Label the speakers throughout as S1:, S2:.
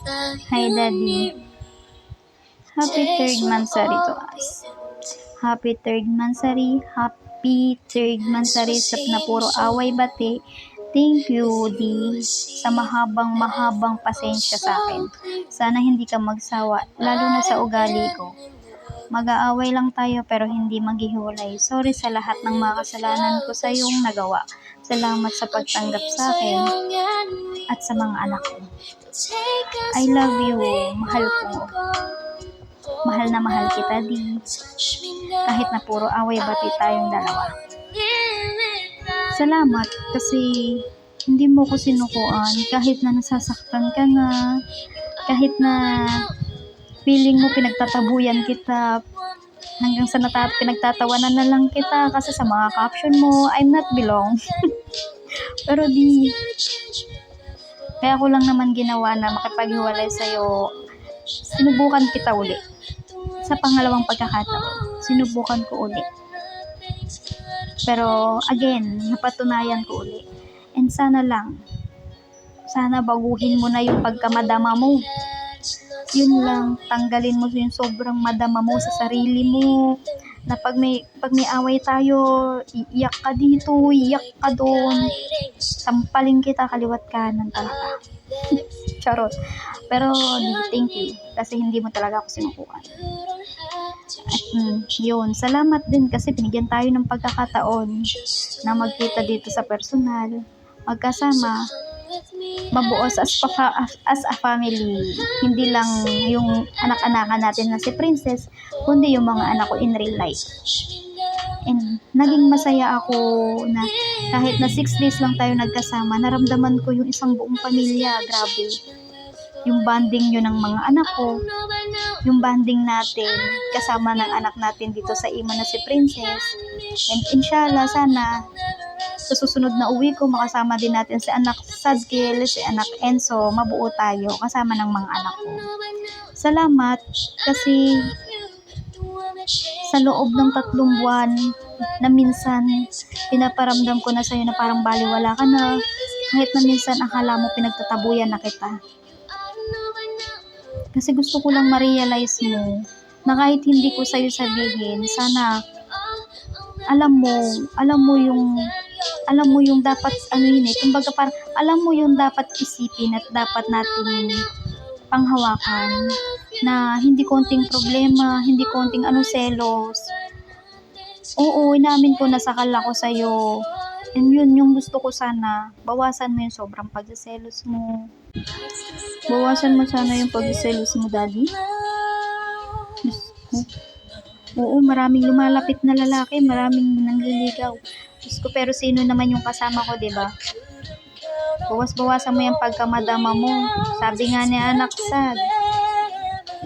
S1: Hi, Daddy. Happy third mansari to us. Happy third mansari. Happy third mansari sa na puro away bati. Thank you, Di, sa mahabang pasensya sa akin. Sana hindi ka magsawa, lalo na sa ugali ko. Mag-aaway lang tayo pero hindi maghihiwalay. Sorry sa lahat ng mga kasalanan ko sa iyong nagawa. Salamat sa pagtanggap sa akin at sa mga anak ko. I love you. Mahal ko. Mahal na mahal kita, Di. Kahit na puro away bati tayong dalawa. Salamat kasi hindi mo ko sinukuan kahit na nasasaktan ka na, kahit na feeling mo pinagtatabuyan kita, hanggang sa pinagtatawanan na lang kita kasi sa mga caption mo, I'm not belong. Pero Di, kaya ko lang naman ginawa na makipaghiwalay sa'yo. Sinubukan kita uli. Sa pangalawang pagkakataon, sinubukan ko uli. Pero again, napatunayan ko uli. And sana baguhin mo na yung pagkamadama mo. Yun lang, tanggalin mo yung sobrang madama mo sa sarili mo. Na pag may away tayo, iiyak ka dito, iiyak ka doon. Sampalin kita kaliwat kanan talaga. Charot. Pero thank you kasi hindi mo talaga ako sinukuan. Yun, salamat din kasi binigyan tayo ng pagkakataon na magkita dito sa personal, magkasama, mabuos as a family. Hindi lang yung anak-anakan natin na si Princess, kundi yung mga anak ko in real life. And naging masaya ako na kahit na 6 days lang tayo nagkasama, naramdaman ko yung isang buong pamilya. Grabe. Yung bonding yun ng mga anak ko, yung bonding natin kasama ng anak natin dito sa ima na si Princess. And inshallah, sana sa susunod na uwi ko, makasama din natin si anak Sadkil, si anak Enzo, mabuo tayo kasama ng mga anak ko. Salamat kasi sa loob ng 3 buwan na minsan pinaparamdam ko na sa'yo na parang baliwala ka na, kahit na minsan akala mo pinagtatabuyan na kita. Kasi gusto ko lang ma-realize mo na kahit hindi ko sa'yo sabihin, sana alam mo yung dapat kumbaga parang alam mo yung dapat isipin at dapat nating panghawakan na hindi konting problema, hindi konting selos. Oo, inamin ko na sakal ako sa'yo. And yun yung gusto ko sana, bawasan mo yung sobrang pagseselos mo. Bawasan mo sana yung pagseselos mo, Daddy. Oo, maraming lumalapit na lalaki, maraming nangliligaw. Diyos ko, pero sino naman yung kasama ko, diba? Bawas-bawasan mo yung pagkamadama mo. Sabi nga ni anak Sad,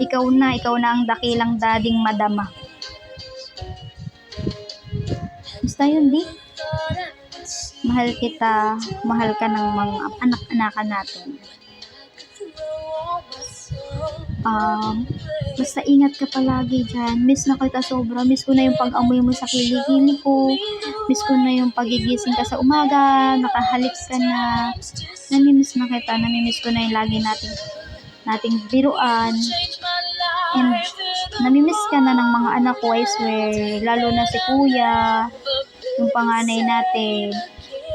S1: ikaw na ang dakilang dading madama. Basta yun, Di. Mahal kita, mahal ka ng mga anak-anakan natin. Basta ingat ka palagi dyan. Miss na kita sobra. Miss ko na yung pag-amoy mo sa kilikili ko. Miss ko na yung pagigising ka sa umaga. Nakahalik ka na. Namimiss na kita. Namimiss ko na yung lagi nating biruan. And namimiss ka na ng mga anak ko, I swear. Lalo na si Kuya, yung panganay natin.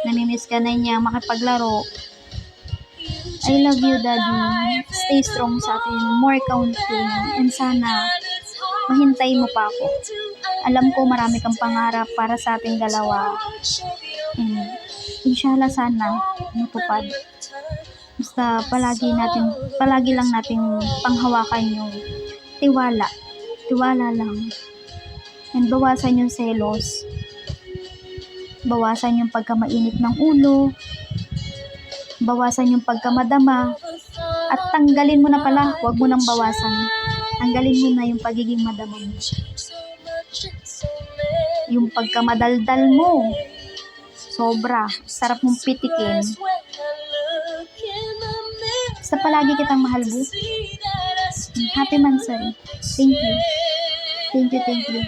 S1: Namimiss ka na niya makipaglaro. I love you, Daddy. Stay strong sa atin. More counting. And sana, mahintay mo pa ako. Alam ko marami kang pangarap para sa ating dalawa. And inshallah sana, matupad. Basta palagi lang natin panghawakan yung tiwala. Tiwala lang. And bawasan yung selos. Bawasan yung pagkamainit ng ulo. Bawasan yung pagkamadama. At tanggalin mo na pala, huwag mo nang bawasan. Tanggalin mo na yung pagiging madama mo. Yung pagkamadaldal mo. Sobra. Sarap mong pitikin. Basta palagi kitang mahal, Bu. Happy Mansari. Thank you. Thank you.